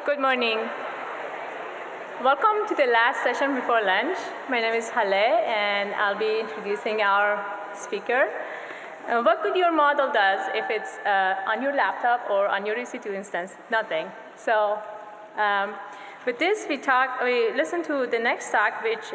Good morning. Welcome to the last session before lunch. My name is Hale, and I'll be introducing our speaker. What good your model does if it's on your laptop or on your EC2 instance? Nothing. So with this, we listen to the next talk, which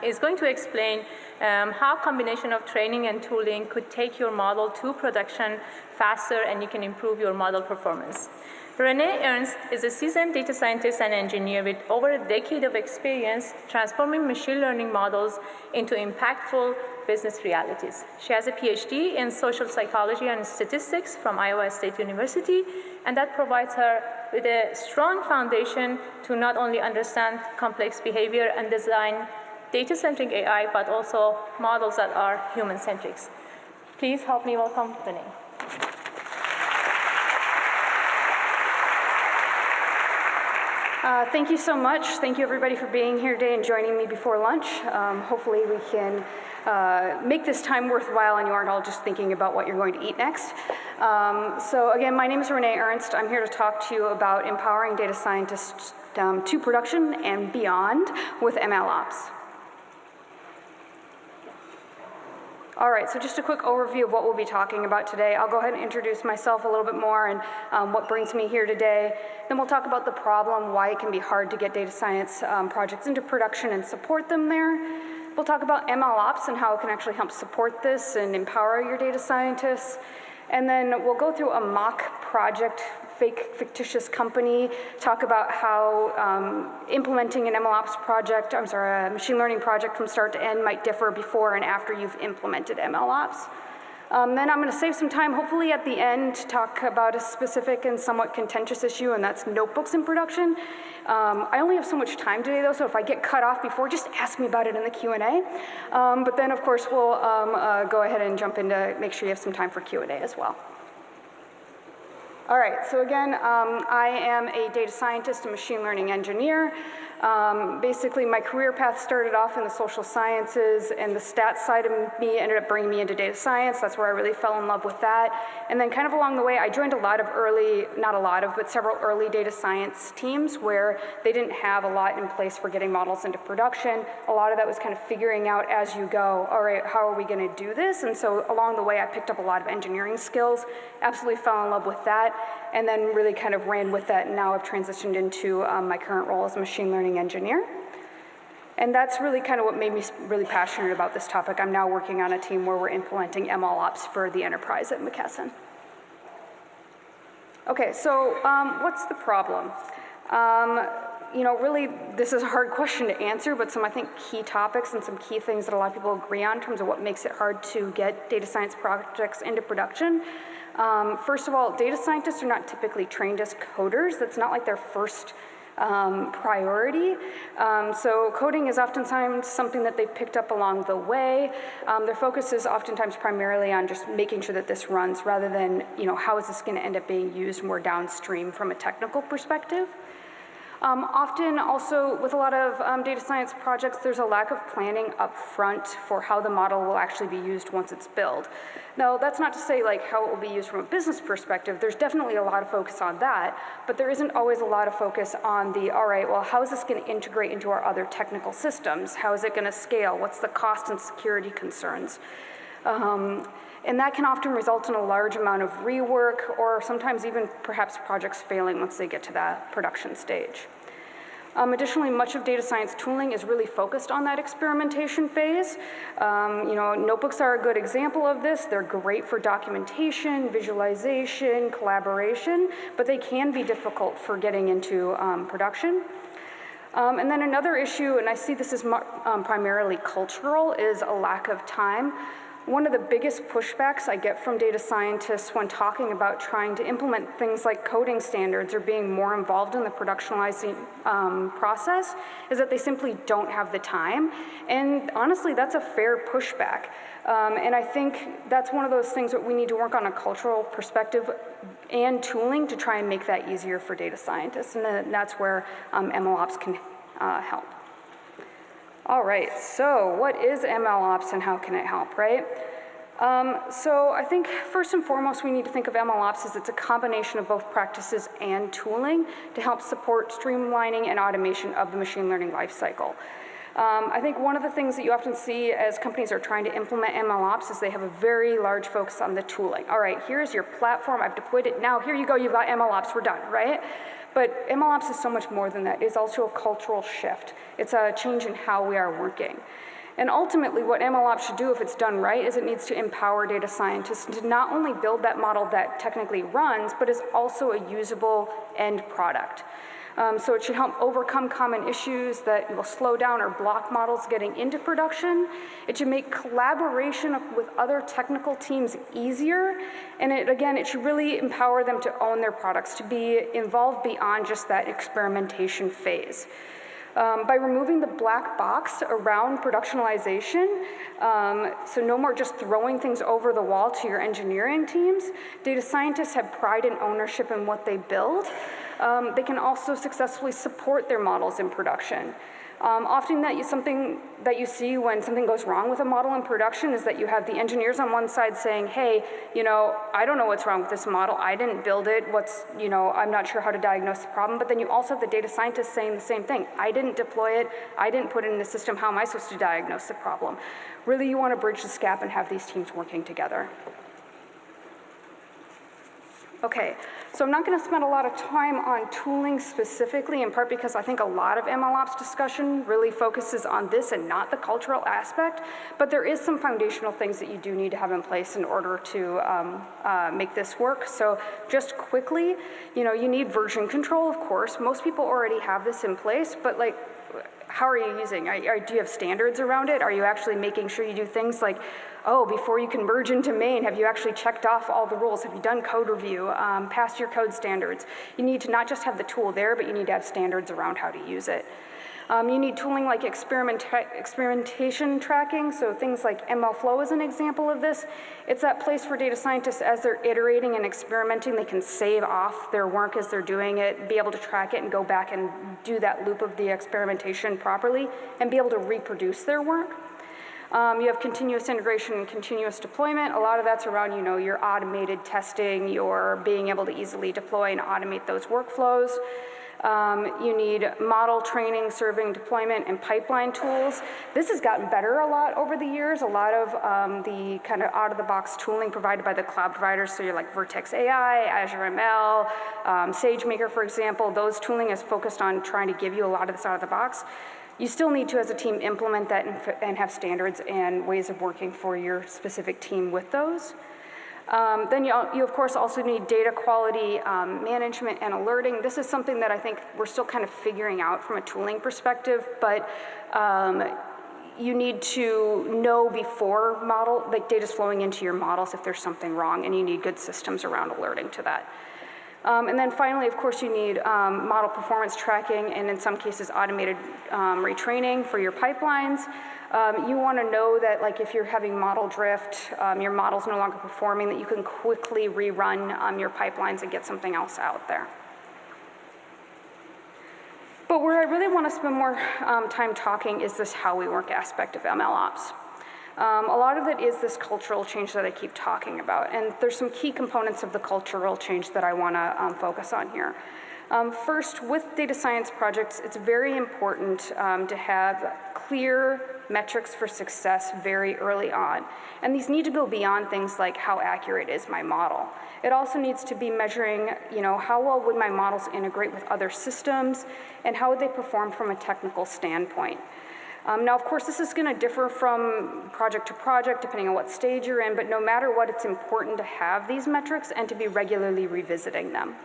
is going to explain how combination of training and tooling could take your model to production faster, and you can improve your model performance. Renee Ernst is a seasoned data scientist and engineer with over a decade of experience transforming machine learning models into impactful business realities. She has a PhD in social psychology and statistics from Iowa State University, and that provides her with a strong foundation to not only understand complex behavior and design data-centric AI, but also models that are human-centric. Please help me welcome Renee. Thank you so much. Thank you, everybody, for being here today and joining me before lunch. Hopefully, we can make this time worthwhile and you aren't all just thinking about what you're going to eat next. So again, my name is Renee Ernst. I'm here to talk to you about empowering data scientists to production and beyond with MLOps. All right, so just a quick overview of what we'll be talking about today. I'll go ahead and introduce myself a little bit more and what brings me here today. Then we'll talk about the problem, why it can be hard to get data science projects into production and support them there. We'll talk about MLOps and how it can actually help support this and empower your data scientists. And then we'll go through a mock project, fictitious company, talk about how implementing an MLOps project, a machine learning project from start to end might differ before and after you've implemented MLOps. Then I'm going to save some time, hopefully at the end, to talk about a specific and somewhat contentious issue, and that's notebooks in production. I only have so much time today, though, so if I get cut off before, just ask me about it in the Q&A. But then, of course, we'll go ahead and jump in to make sure you have some time for Q&A as well. All right, so again, I am a data scientist and machine learning engineer. Basically, my career path started off in the social sciences, and the stats side of me ended up bringing me into data science. That's where I really fell in love with that. And then kind of along the way, I joined a lot of early, not a lot of, but several early data science teams where they didn't have a lot in place for getting models into production. A lot of that was kind of figuring out as you go, all right, how are we going to do this? And so along the way, I picked up a lot of engineering skills, absolutely fell in love with that, and then really kind of ran with that. And now I've transitioned into my current role as a machine learning engineer. And that's really kind of what made me really passionate about this topic. I'm now working on a team where we're implementing MLOps for the enterprise at McKesson. Okay, so what's the problem? Really, this is a hard question to answer, but some, I think, key topics and some key things that a lot of people agree on in terms of what makes it hard to get data science projects into production. First of all, data scientists are not typically trained as coders. That's not like their first priority. So coding is oftentimes something that they've picked up along the way. Their focus is oftentimes primarily on just making sure that this runs rather than, how is this going to end up being used more downstream from a technical perspective. Often also with a lot of data science projects, there's a lack of planning up front for how the model will actually be used once it's built. Now, that's not to say how it will be used from a business perspective. There's definitely a lot of focus on that, but there isn't always a lot of focus on all right, well, how is this going to integrate into our other technical systems? How is it going to scale? What's the cost and security concerns? And that can often result in a large amount of rework or sometimes even perhaps projects failing once they get to that production stage. Additionally, much of data science tooling is really focused on that experimentation phase. Notebooks are a good example of this. They're great for documentation, visualization, collaboration, but they can be difficult for getting into production. And then another issue, and I see this as primarily cultural, is a lack of time. One of the biggest pushbacks I get from data scientists when talking about trying to implement things like coding standards or being more involved in the productionalizing process is that they simply don't have the time. And honestly, that's a fair pushback. And I think that's one of those things that we need to work on a cultural perspective and tooling to try and make that easier for data scientists. And that's where MLOps can help. All right, so what is MLOps and how can it help, right? So I think first and foremost we need to think of MLOps as it's a combination of both practices and tooling to help support streamlining and automation of the machine learning lifecycle. I think one of the things that you often see as companies are trying to implement MLOps is they have a very large focus on the tooling. All right, here's your platform, I've deployed it, now here you go, you've got MLOps, we're done, right? But MLOps is so much more than that. It's also a cultural shift. It's a change in how we are working. And ultimately, what MLOps should do if it's done right is it needs to empower data scientists to not only build that model that technically runs, but is also a usable end product. So it should help overcome common issues that will slow down or block models getting into production. It should make collaboration with other technical teams easier. And it should really empower them to own their products, to be involved beyond just that experimentation phase. By removing the black box around productionalization, so no more just throwing things over the wall to your engineering teams, data scientists have pride and ownership in what they build. They can also successfully support their models in production. Often something that you see when something goes wrong with a model in production is that you have the engineers on one side saying, hey, I don't know what's wrong with this model, I didn't build it, I'm not sure how to diagnose the problem, but then you also have the data scientists saying the same thing, I didn't deploy it, I didn't put it in the system, how am I supposed to diagnose the problem? Really, you want to bridge this gap and have these teams working together. Okay, so I'm not going to spend a lot of time on tooling specifically, in part because I think a lot of MLOps discussion really focuses on this and not the cultural aspect, but there is some foundational things that you do need to have in place in order to make this work. So just quickly, you need version control, of course. Most people already have this in place, but how are you using? Do you have standards around it? Are you actually making sure you do things like, before you can merge into main, have you actually checked off all the rules? Have you done code review, passed your code standards? You need to not just have the tool there, but you need to have standards around how to use it. You need tooling like experimentation tracking, so things like MLflow is an example of this. It's that place for data scientists as they're iterating and experimenting, they can save off their work as they're doing it, be able to track it and go back and do that loop of the experimentation properly, and be able to reproduce their work. You have continuous integration and continuous deployment. A lot of that's around, your automated testing, your being able to easily deploy and automate those workflows. You need model training, serving, deployment, and pipeline tools. This has gotten better a lot over the years. A lot of the kind of out-of-the-box tooling provided by the cloud providers, so you're like Vertex AI, Azure ML, SageMaker, for example, those tooling is focused on trying to give you a lot of this out of the box. You still need to, as a team, implement that and have standards and ways of working for your specific team with those. Then you, of course, also need data quality management and alerting. This is something that I think we're still kind of figuring out from a tooling perspective, but you need to know before data's flowing into your models if there's something wrong, and you need good systems around alerting to that. And then finally, of course, you need model performance tracking and in some cases automated retraining for your pipelines. You want to know that if you're having model drift, your model's no longer performing, that you can quickly rerun your pipelines and get something else out there. But where I really want to spend more time talking is this how we work aspect of MLOps. A lot of it is this cultural change that I keep talking about, and there's some key components of the cultural change that I want to focus on here. First, with data science projects, it's very important to have clear metrics for success very early on. And these need to go beyond things like how accurate is my model. It also needs to be measuring, how well would my models integrate with other systems, and how would they perform from a technical standpoint. Now, of course, this is going to differ from project to project, depending on what stage you're in, but no matter what, it's important to have these metrics and to be regularly revisiting them.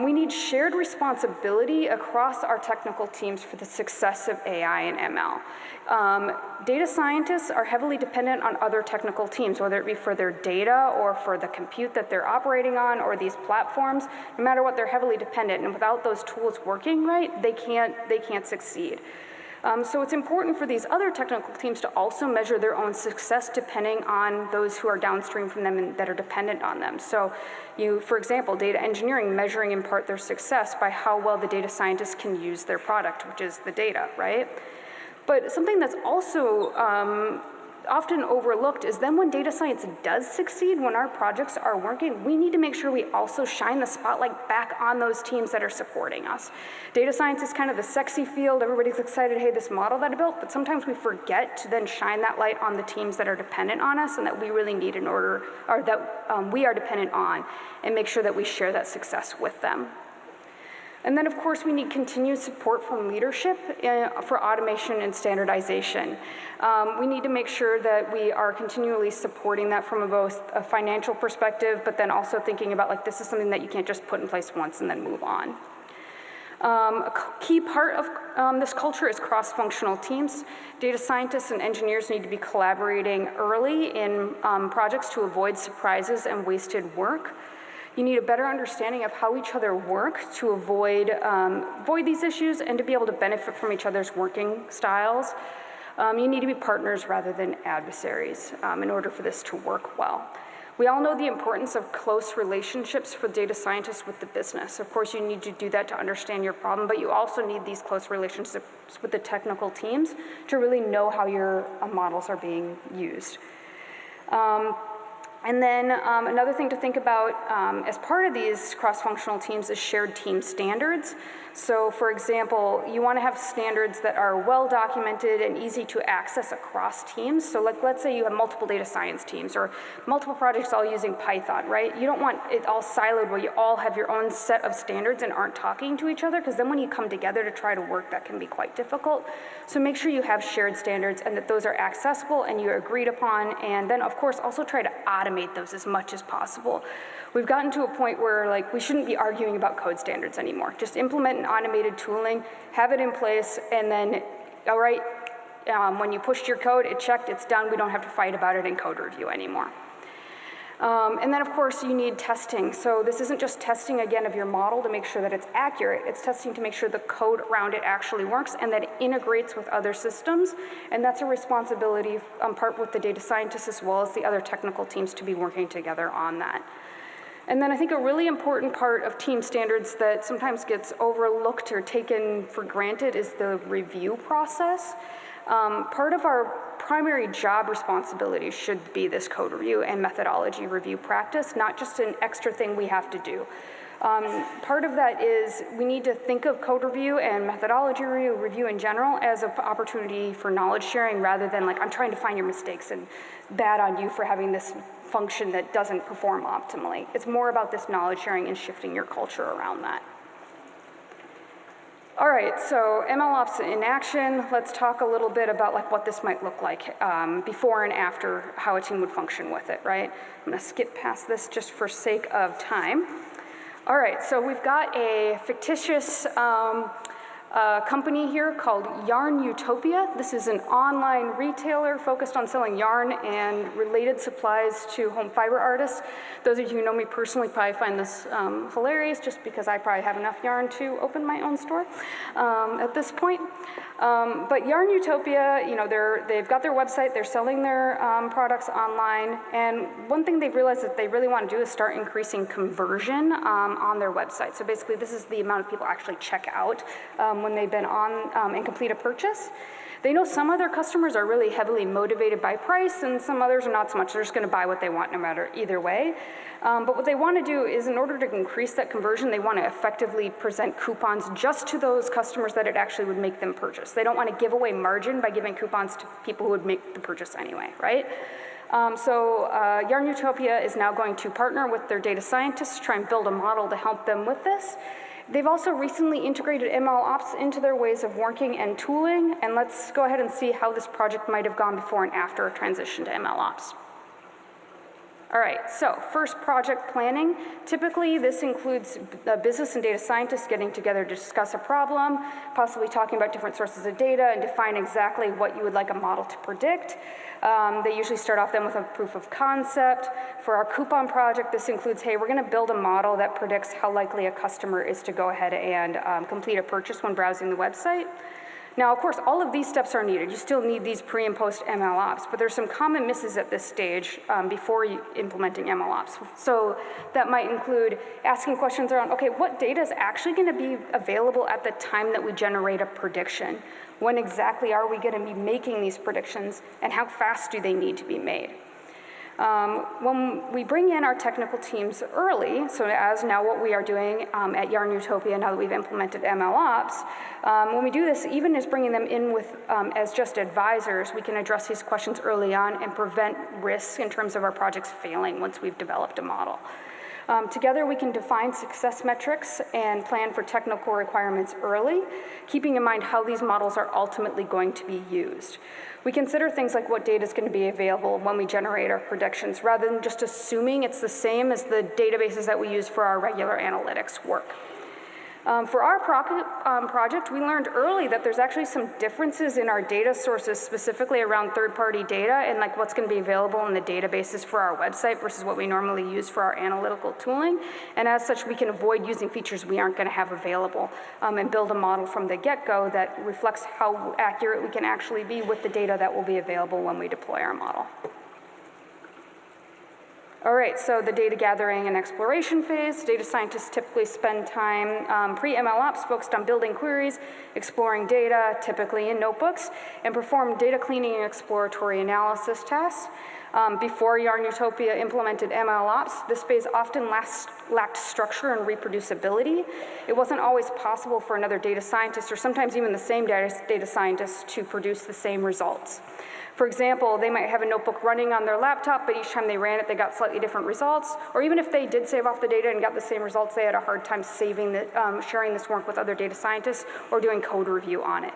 We need shared responsibility across our technical teams for the success of AI and ML. Data scientists are heavily dependent on other technical teams, whether it be for their data or for the compute that they're operating on or these platforms. No matter what, they're heavily dependent, and without those tools working right, they can't succeed. So it's important for these other technical teams to also measure their own success depending on those who are downstream from them and that are dependent on them. So for example, data engineering measuring in part their success by how well the data scientists can use their product, which is the data, right? But something that's also often overlooked is then when data science does succeed, when our projects are working, we need to make sure we also shine the spotlight back on those teams that are supporting us. Data science is kind of the sexy field. Everybody's excited, hey, this model that I built, but sometimes we forget to then shine that light on the teams that are dependent on us and that we really need in order, or that we are dependent on, and make sure that we share that success with them. And then, of course, we need continued support from leadership for automation and standardization. We need to make sure that we are continually supporting that from both a financial perspective, but then also thinking about, like, this is something that you can't just put in place once and then move on. A key part of this culture is cross-functional teams. Data scientists and engineers need to be collaborating early in projects to avoid surprises and wasted work. You need a better understanding of how each other work to avoid these issues and to be able to benefit from each other's working styles. You need to be partners rather than adversaries in order for this to work well. We all know the importance of close relationships for data scientists with the business. Of course, you need to do that to understand your problem, but you also need these close relationships with the technical teams to really know how your models are being used. And then another thing to think about as part of these cross-functional teams is shared team standards. So for example, you want to have standards that are well documented and easy to access across teams. So like, let's say you have multiple data science teams or multiple projects all using Python, right? You don't want it all siloed where you all have your own set of standards and aren't talking to each other, because then when you come together to try to work, that can be quite difficult. So make sure you have shared standards and that those are accessible and you're agreed upon, and then of course also try to automate those as much as possible. We've gotten to a point where, like, we shouldn't be arguing about code standards anymore. Just implement an automated tooling, have it in place, and then, all right, when you pushed your code, it checked, it's done, we don't have to fight about it in code review anymore. And then, of course, you need testing. So this isn't just testing, again, of your model to make sure that it's accurate. It's testing to make sure the code around it actually works and that it integrates with other systems. And that's a responsibility part with the data scientists as well as the other technical teams to be working together on that. And then I think a really important part of team standards that sometimes gets overlooked or taken for granted is the review process. Part of our primary job responsibility should be this code review and methodology review practice, not just an extra thing we have to do. Part of that is we need to think of code review and methodology review in general as an opportunity for knowledge sharing rather than like, I'm trying to find your mistakes and bad on you for having this function that doesn't perform optimally. It's more about this knowledge sharing and shifting your culture around that. All right, so MLOps in action. Let's talk a little bit about like what this might look like before and after, how a team would function with it, right? I'm gonna skip past this just for sake of time. All right, so we've got a fictitious company here called Yarn Utopia. This is an online retailer focused on selling yarn and related supplies to home fiber artists. Those of you who know me personally probably find this hilarious just because I probably have enough yarn to open my own store at this point. But Yarn Utopia, you know, they've got their website, they're selling their products online, and one thing they've realized that they really want to do is start increasing conversion on their website. So basically this is the amount of people actually check out when they've been on and complete a purchase. They know some of their customers are really heavily motivated by price and some others are not so much. They're just gonna buy what they want no matter either way. But what they want to do is in order to increase that conversion, they want to effectively present coupons just to those customers that it actually would make them purchase. They don't want to give away margin by giving coupons to people who would make the purchase anyway, right? Yarn Utopia is now going to partner with their data scientists to try and build a model to help them with this. They've also recently integrated MLOps into their ways of working and tooling, and let's go ahead and see how this project might have gone before and after a transition to MLOps. All right, so first, project planning. Typically, this includes business and data scientists getting together to discuss a problem, possibly talking about different sources of data and define exactly what you would like a model to predict. They usually start off then with a proof of concept. For our coupon project, this includes, hey, we're gonna build a model that predicts how likely a customer is to go ahead and complete a purchase when browsing the website. Now, of course, all of these steps are needed. You still need these pre and post MLOps, but there's some common misses at this stage before implementing MLOps. So that might include asking questions around, okay, what data is actually going to be available at the time that we generate a prediction? When exactly are we going to be making these predictions, and how fast do they need to be made? When we bring in our technical teams early, so as now what we are doing at Yarn Utopia now that we've implemented MLOps, when we do this, even as bringing them in with as just advisors, we can address these questions early on and prevent risks in terms of our projects failing once we've developed a model. Together, we can define success metrics and plan for technical requirements early, keeping in mind how these models are ultimately going to be used. We consider things like what data is going to be available when we generate our predictions, rather than just assuming it's the same as the databases that we use for our regular analytics work. For our project, we learned early that there's actually some differences in our data sources, specifically around third-party data and like what's going to be available in the databases for our website versus what we normally use for our analytical tooling. And as such, we can avoid using features we aren't going to have available and build a model from the get-go that reflects how accurate we can actually be with the data that will be available when we deploy our model. All right, so the data gathering and exploration phase. Data scientists typically spend time pre-MLOps focused on building queries, exploring data, typically in notebooks, and perform data cleaning and exploratory analysis tasks. Before Yarn Utopia implemented MLOps, this phase often lacked structure and reproducibility. It wasn't always possible for another data scientist, or sometimes even the same data scientist, to produce the same results. For example, they might have a notebook running on their laptop, but each time they ran it, they got slightly different results. Or even if they did save off the data and got the same results, they had a hard time sharing this work with other data scientists or doing code review on it.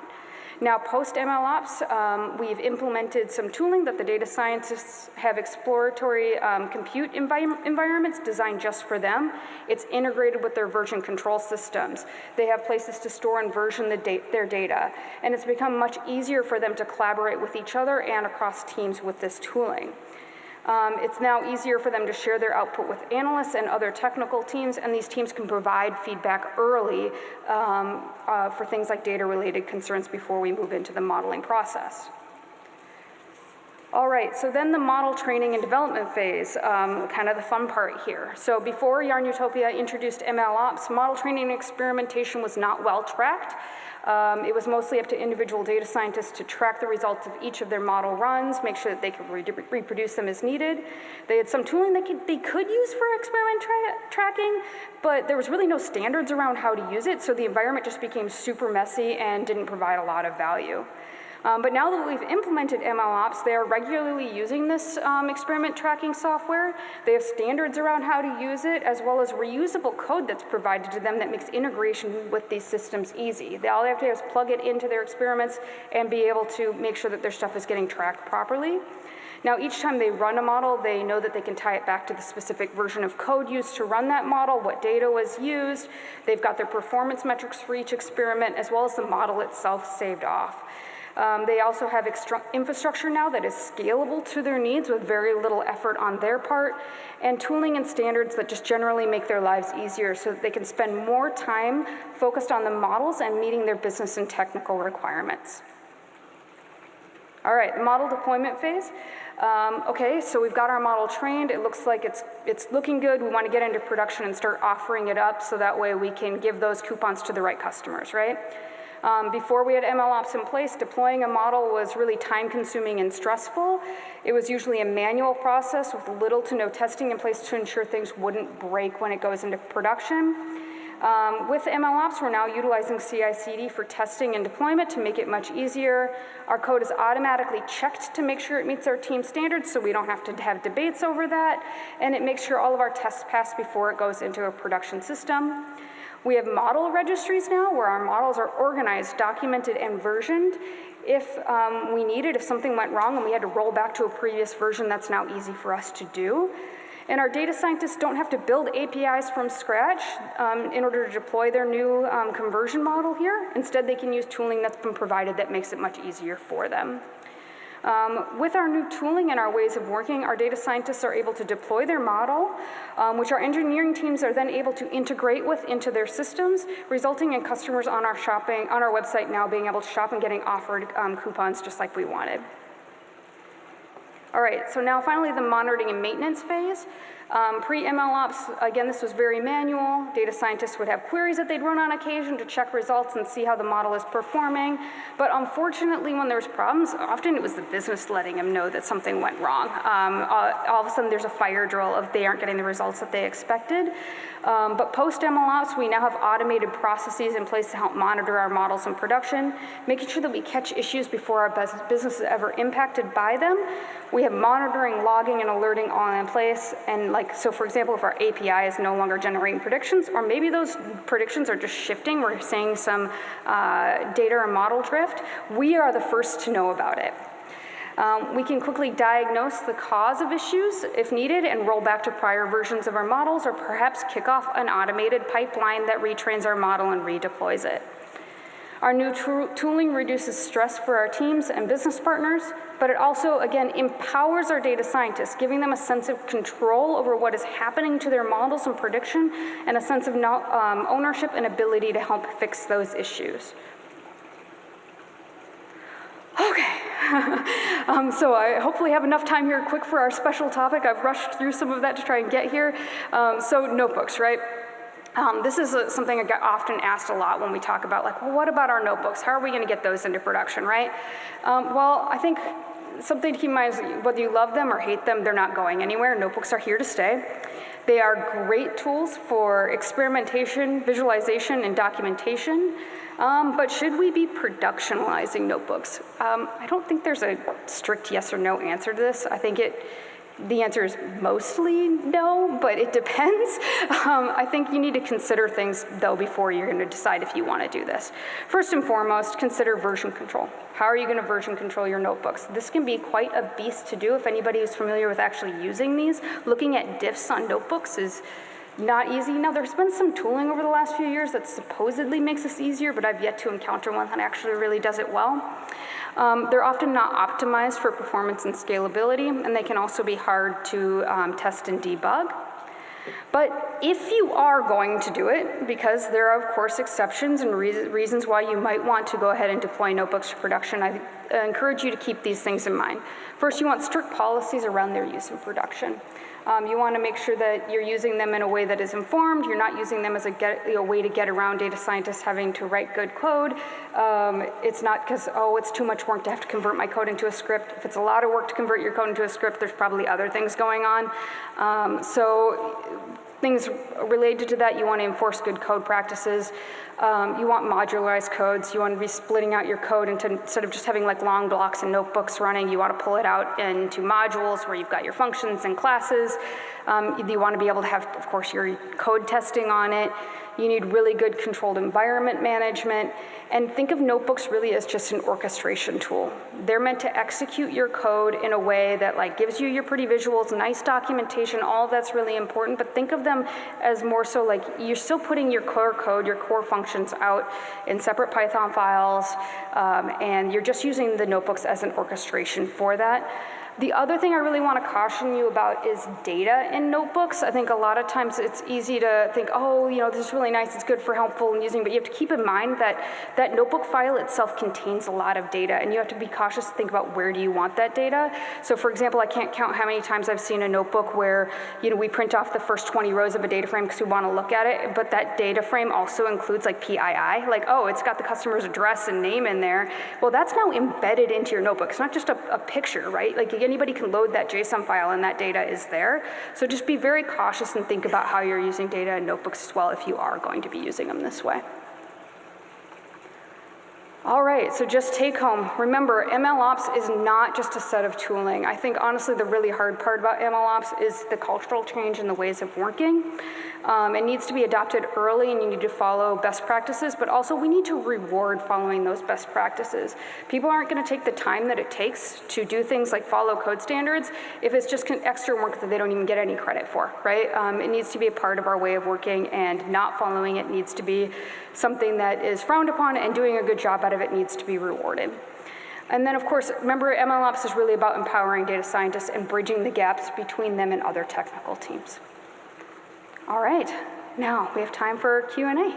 Now, post-MLOps, we've implemented some tooling that the data scientists have exploratory compute environments designed just for them. It's integrated with their version control systems. They have places to store and version their data. And it's become much easier for them to collaborate with each other and across teams with this tooling. It's now easier for them to share their output with analysts and other technical teams, and these teams can provide feedback early for things like data-related concerns before we move into the modeling process. All right, so then the model training and development phase, kind of the fun part here. So before Yarn Utopia introduced MLOps, model training and experimentation was not well tracked. It was mostly up to individual data scientists to track the results of each of their model runs, make sure that they could reproduce them as needed. They had some tooling they could use for experiment tracking, but there was really no standards around how to use it, so the environment just became super messy and didn't provide a lot of value. But now that we've implemented MLOps, they are regularly using this experiment tracking software. They have standards around how to use it, as well as reusable code that's provided to them that makes integration with these systems easy. All they have to do is plug it into their experiments and be able to make sure that their stuff is getting tracked properly. Now, each time they run a model, they know that they can tie it back to the specific version of code used to run that model, what data was used. They've got their performance metrics for each experiment, as well as the model itself saved off. They also have infrastructure now that is scalable to their needs with very little effort on their part, and tooling and standards that just generally make their lives easier so that they can spend more time focused on the models and meeting their business and technical requirements. All right, the model deployment phase. Okay, so we've got our model trained. It looks like it's looking good. We want to get into production and start offering it up so that way we can give those coupons to the right customers, right? Before we had MLOps in place, deploying a model was really time-consuming and stressful. It was usually a manual process with little to no testing in place to ensure things wouldn't break when it goes into production. With MLOps, we're now utilizing CI/CD for testing and deployment to make it much easier. Our code is automatically checked to make sure it meets our team standards, so we don't have to have debates over that, and it makes sure all of our tests pass before it goes into a production system. We have model registries now where our models are organized, documented, and versioned. If we needed, if something went wrong and we had to roll back to a previous version, that's now easy for us to do. And our data scientists don't have to build APIs from scratch in order to deploy their new conversion model here. Instead, they can use tooling that's been provided that makes it much easier for them. With our new tooling and our ways of working, our data scientists are able to deploy their model, which our engineering teams are then able to integrate into their systems, resulting in customers on our website now being able to shop and getting offered coupons just like we wanted. All right, so now finally the monitoring and maintenance phase. Pre-MLOps, again, this was very manual. Data scientists would have queries that they'd run on occasion to check results and see how the model is performing. But unfortunately, when there's problems, often it was the business letting them know that something went wrong. All of a sudden, there's a fire drill of they aren't getting the results that they expected. But post-MLOps, we now have automated processes in place to help monitor our models in production, making sure that we catch issues before our business is ever impacted by them. We have monitoring, logging, and alerting all in place. And so for example, if our API is no longer generating predictions, or maybe those predictions are just shifting, we're seeing some data or model drift, we are the first to know about it. We can quickly diagnose the cause of issues if needed and roll back to prior versions of our models, or perhaps kick off an automated pipeline that retrains our model and redeploys it. Our new tooling reduces stress for our teams and business partners, but it also, again, empowers our data scientists, giving them a sense of control over what is happening to their models and prediction, and a sense of ownership and ability to help fix those issues. Okay, so I hopefully have enough time here quick for our special topic. I've rushed through some of that to try and get here. So notebooks, right? This is something I get often asked a lot when we talk about well, what about our notebooks? How are we going to get those into production, right? Well, I think something to keep in mind is whether you love them or hate them, they're not going anywhere. Notebooks are here to stay. They are great tools for experimentation, visualization, and documentation. But should we be productionalizing notebooks? I don't think there's a strict yes or no answer to this. I think the answer is mostly no, but it depends. I think you need to consider things, though, before you're going to decide if you want to do this. First and foremost, consider version control. How are you going to version control your notebooks? This can be quite a beast to do if anybody is familiar with actually using these. Looking at diffs on notebooks is not easy. Now, there's been some tooling over the last few years that supposedly makes this easier, but I've yet to encounter one that actually really does it well. They're often not optimized for performance and scalability, and they can also be hard to test and debug. But if you are going to do it, because there are, of course, exceptions and reasons why you might want to go ahead and deploy notebooks to production, I encourage you to keep these things in mind. First, you want strict policies around their use in production. You want to make sure that you're using them in a way that is informed. You're not using them as a way to get around data scientists having to write good code. It's not because, oh, it's too much work to have to convert my code into a script. If it's a lot of work to convert your code into a script, there's probably other things going on. So things related to that, you want to enforce good code practices. You want modularized codes. You want to be splitting out your code into, instead of just having long blocks and notebooks running, you want to pull it out into modules where you've got your functions and classes. You want to be able to have, of course, your code testing on it. You need really good controlled environment management. And think of notebooks really as just an orchestration tool. They're meant to execute your code in a way that gives you your pretty visuals, nice documentation, all of that's really important, but think of them as more so you're still putting your core code, your core functions out in separate Python files, and you're just using the notebooks as an orchestration for that. The other thing I really want to caution you about is data in notebooks. I think a lot of times it's easy to think, oh, this is really nice, it's good for helpful and using, but you have to keep in mind that that notebook file itself contains a lot of data, and you have to be cautious to think about where do you want that data. So for example, I can't count how many times I've seen a notebook where we print off the first 20 rows of a data frame because we want to look at it, but that data frame also includes PII, oh, it's got the customer's address and name in there. Well, that's now embedded into your notebook. It's not just a picture, right? Anybody can load that JSON file and that data is there. So just be very cautious and think about how you're using data in notebooks as well if you are going to be using them this way. All right, so just take home. Remember, MLOps is not just a set of tooling. I think honestly the really hard part about MLOps is the cultural change in the ways of working. It needs to be adopted early and you need to follow best practices, but also we need to reward following those best practices. People aren't going to take the time that it takes to do things like follow code standards if it's just extra work that they don't even get any credit for, right? It needs to be a part of our way of working, and not following it needs to be something that is frowned upon, and doing a good job out of it needs to be rewarded. And then, of course, remember, MLOps is really about empowering data scientists and bridging the gaps between them and other technical teams. All right, now we have time for Q&A.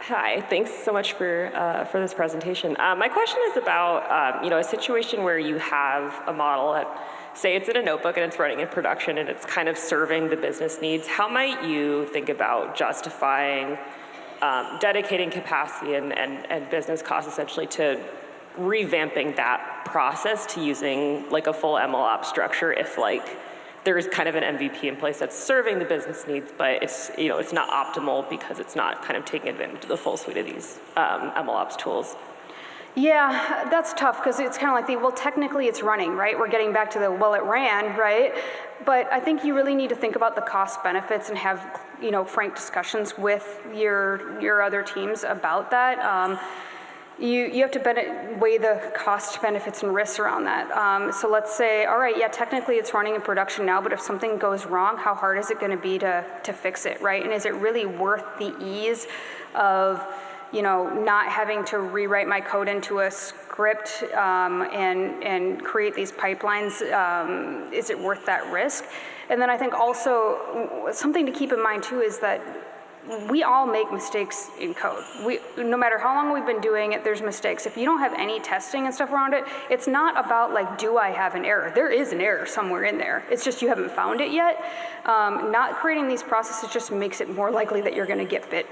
Hi, thanks so much for this presentation. My question is about a situation where you have a model that, say it's in a notebook and it's running in production and it's kind of serving the business needs. How might you think about justifying dedicating capacity and business costs essentially to revamping that process to using like a full MLOps structure if like there is kind of an MVP in place that's serving the business needs, but it's not optimal because it's not kind of taking advantage of the full suite of these MLOps tools. Yeah, that's tough because it's kind of like well, technically it's running, right? We're getting back to well, it ran, right? But I think you really need to think about the cost benefits and have, frank discussions with your other teams about that. You have to weigh the cost, benefits, and risks around that. So let's say, all right, yeah, technically it's running in production now, but if something goes wrong, how hard is it going to be to fix it, right? And is it really worth the ease of, not having to rewrite my code into a script and create these pipelines? Is it worth that risk? And then I think also something to keep in mind too is that we all make mistakes in code. No matter how long we've been doing it, there's mistakes. If you don't have any testing and stuff around it, it's not about like, do I have an error? There is an error somewhere in there. It's just you haven't found it yet. Not creating these processes just makes it more likely that you're gonna get bit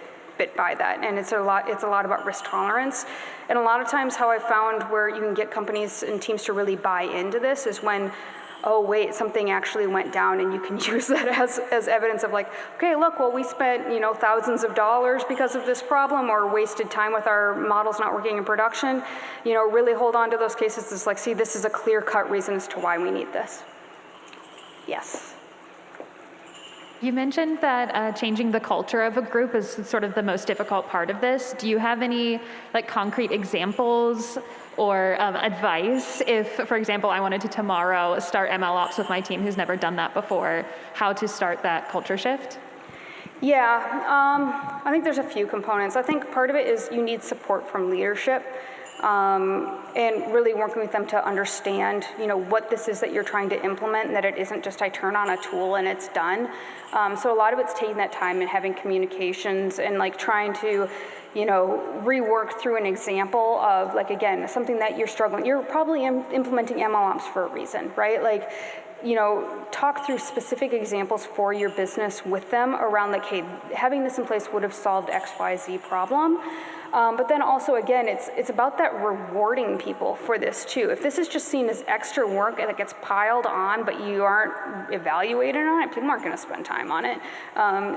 by that. And it's a lot about risk tolerance. And a lot of times how I found where you can get companies and teams to really buy into this is when, oh wait, something actually went down, and you can use that as evidence of like, okay, look, well, we spent thousands of dollars because of this problem, or wasted time with our models not working in production. Really hold on to those cases. It's like, see, this is a clear-cut reason as to why we need this. Yes. You mentioned that changing the culture of a group is sort of the most difficult part of this. Do you have any concrete examples or advice if, for example, I wanted to tomorrow start MLOps with my team who's never done that before, how to start that culture shift? Yeah, I think there's a few components. I think part of it is you need support from leadership. And really working with them to understand, what this is that you're trying to implement, and that it isn't just I turn on a tool and it's done. So a lot of it's taking that time and having communications and trying to, rework through an example of again, something that you're struggling. You're probably implementing MLOps for a reason, right? Talk through specific examples for your business with them around hey, having this in place would have solved X, Y, Z problem. But then also, again, it's about that rewarding people for this too. If this is just seen as extra work and it gets piled on, but you aren't evaluated on it, people aren't going to spend time on it.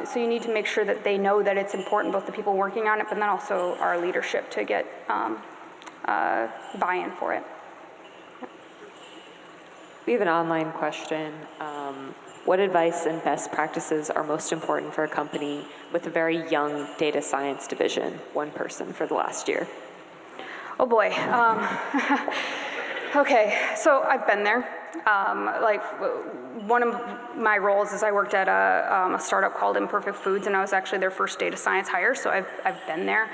So you need to make sure that they know that it's important, both the people working on it, but then also our leadership to get buy-in for it. We have an online question. What advice and best practices are most important for a company with a very young data science division, one person for the last year? Oh boy. Okay, so I've been there. One of my roles is I worked at a startup called Imperfect Foods, and I was actually their first data science hire, so I've been there.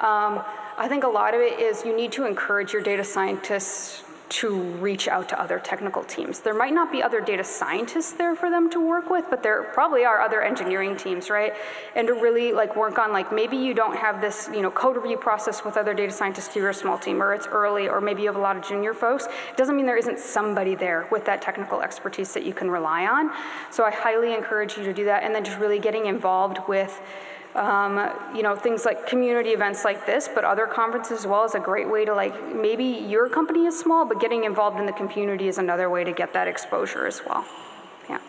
I think a lot of it is you need to encourage your data scientists to reach out to other technical teams. There might not be other data scientists there for them to work with, but there probably are other engineering teams, right? And to really work on maybe you don't have this code review process with other data scientists because you're a small team, or it's early, or maybe you have a lot of junior folks. It doesn't mean there isn't somebody there with that technical expertise that you can rely on. So I highly encourage you to do that, and then just really getting involved with things like community events like this, but other conferences as well is a great way to maybe your company is small, but getting involved in the community is another way to get that exposure as well. Yeah.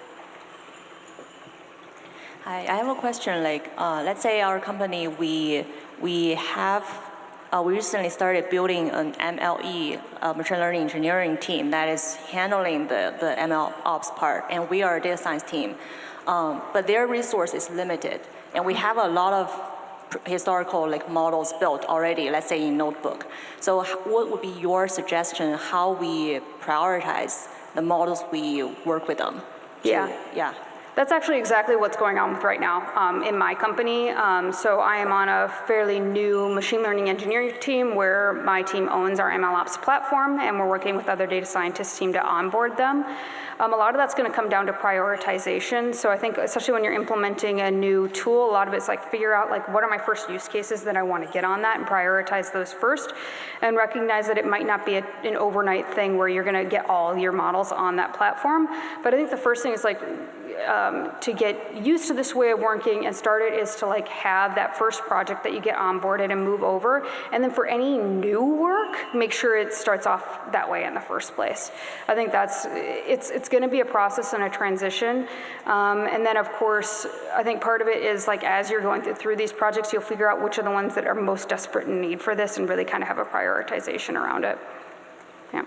Hi, I have a question. Let's say our company, we have we recently started building an MLE, machine learning engineering team that is handling the MLOps part, and we are a data science team. But their resource is limited, and we have a lot of historical models built already, let's say in Notebook. So what would be your suggestion how we prioritize the models we work with them? Yeah. That's actually exactly what's going on with right now in my company. So I am on a fairly new machine learning engineering team where my team owns our MLOps platform, and we're working with other data scientists team to onboard them. A lot of that's going to come down to prioritization. So I think especially when you're implementing a new tool, a lot of it's figure out what are my first use cases that I want to get on that and prioritize those first, and recognize that it might not be an overnight thing where you're going to get all your models on that platform. But I think the first thing is to get used to this way of working and start it is to have that first project that you get onboarded and move over, and then for any new work, make sure it starts off that way in the first place. I think it's going to be a process and a transition, and then of course I think part of it is as you're going through these projects, you'll figure out which are the ones that are most desperate in need for this and really kind of have a prioritization around it. Yeah.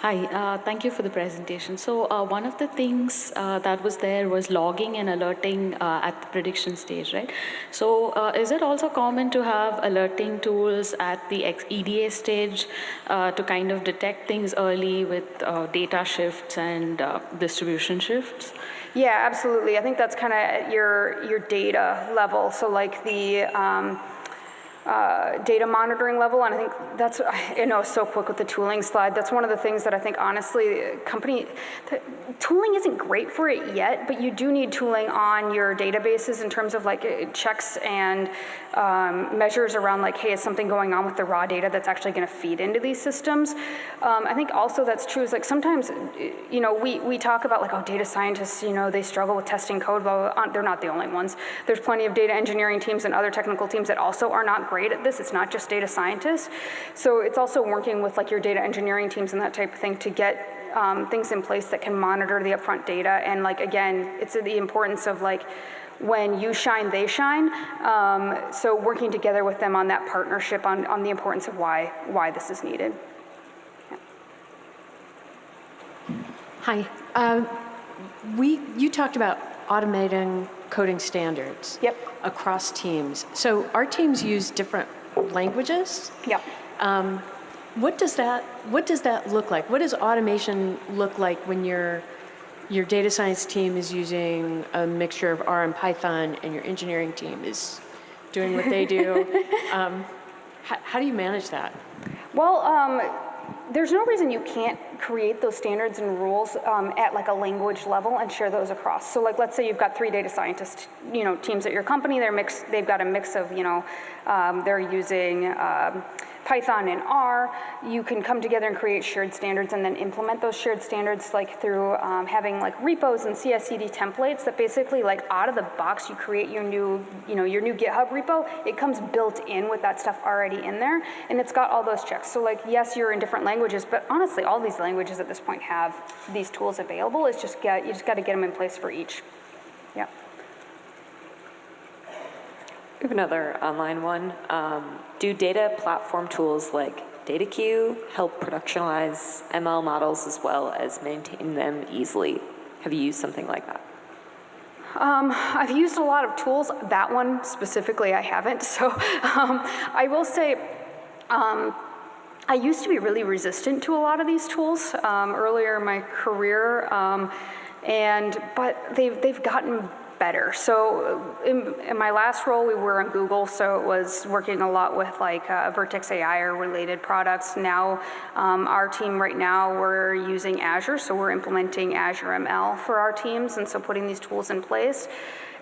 Hi, thank you for the presentation. So one of the things that was there was logging and alerting at the prediction stage, right? So is it also common to have alerting tools at the EDA stage to kind of detect things early with data shifts and distribution shifts? Yeah, absolutely. I think that's kind of at your data level. So the data monitoring level, and I think that's, I know, so quick with the tooling slide. That's one of the things that I think, honestly, tooling isn't great for it yet, but you do need tooling on your databases in terms of checks and measures around hey, is something going on with the raw data that's actually going to feed into these systems? I think also that's true is sometimes, we talk about oh, data scientists, they struggle with testing code, blah, blah, blah. They're not the only ones. There's plenty of data engineering teams and other technical teams that also are not great at this. It's not just data scientists. So it's also working with your data engineering teams and that type of thing to get things in place that can monitor the upfront data. And again, it's the importance of when you shine, they shine. So working together with them on that partnership on the importance of why this is needed. Yeah. Hi. You talked about automating coding standards. Yep. Across teams. So our teams use different languages. Yep. What does that look like? What does automation look like when your data science team is using a mixture of R and Python and your engineering team is doing what they do? How do you manage that? Well, there's no reason you can't create those standards and rules at a language level and share those across. So let's say you've got 3 data scientist teams at your company. They've got a mix of they're using Python and R. You can come together and create shared standards and then implement those shared standards through having repos and CI/CD templates that basically out of the box you create your new GitHub repo. It comes built in with that stuff already in there, and it's got all those checks. So yes, you're in different languages, but honestly all these languages at this point have these tools available. It's just you just got to get them in place for each. Yeah. We have another online one. Do data platform tools like DataQ help productionalize ML models as well as maintain them easily? Have you used something like that? I've used a lot of tools. That one specifically I haven't. So I will say I used to be really resistant to a lot of these tools earlier in my career, but they've gotten better. So in my last role, we were on Google, so it was working a lot with Vertex AI or related products. Now, our team right now, we're using Azure, so we're implementing Azure ML for our teams, and so putting these tools in place.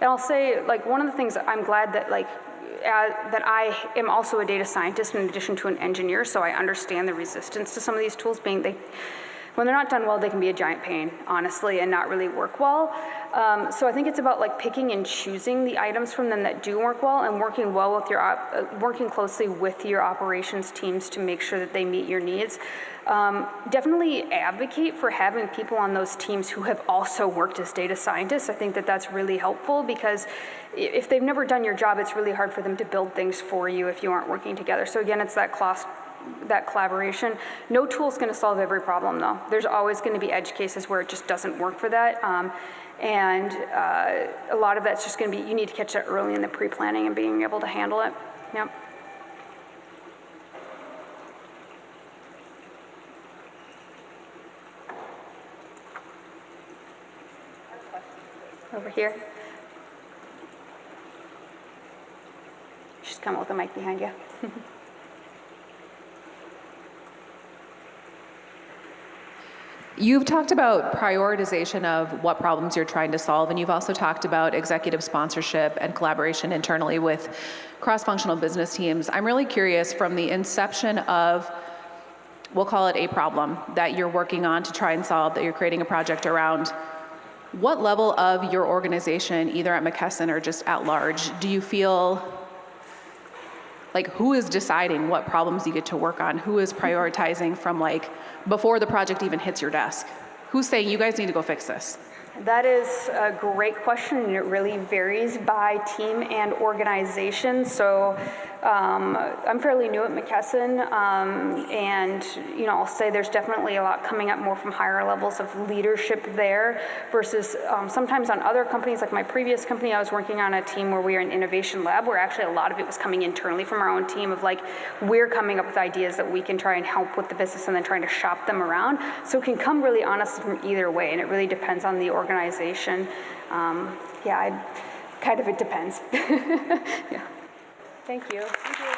And I'll say, one of the things I'm glad that that I am also a data scientist in addition to an engineer, so I understand the resistance to some of these tools when they're not done well, they can be a giant pain, honestly, and not really work well. So I think it's about like picking and choosing the items from them that do work well and working well with your, working closely with your operations teams to make sure that they meet your needs. Definitely advocate for having people on those teams who have also worked as data scientists. I think that that's really helpful because if they've never done your job, it's really hard for them to build things for you if you aren't working together. So again, it's that collaboration. No tool's going to solve every problem, though. There's always going to be edge cases where it just doesn't work for that. And a lot of that's just going to be, you need to catch that early in the pre-planning and being able to handle it. Yep. Over here. Just come with the mic behind you. You've talked about prioritization of what problems you're trying to solve, and you've also talked about executive sponsorship and collaboration internally with cross-functional business teams. I'm really curious, from the inception of, we'll call it a problem that you're working on to try and solve, that you're creating a project around, what level of your organization, either at McKesson or just at large, do you feel like who is deciding what problems you get to work on? Who is prioritizing from like before the project even hits your desk? Who's saying you guys need to go fix this? That is a great question, and it really varies by team and organization. So I'm fairly new at McKesson, and I'll say there's definitely a lot coming up more from higher levels of leadership there versus sometimes on other companies, like my previous company, I was working on a team where we were an innovation lab, where actually a lot of it was coming internally from our own team of like, we're coming up with ideas that we can try and help with the business and then trying to shop them around. So it can come really honestly from either way, and it really depends on the organization. It depends. Yeah. Thank you. Thank you.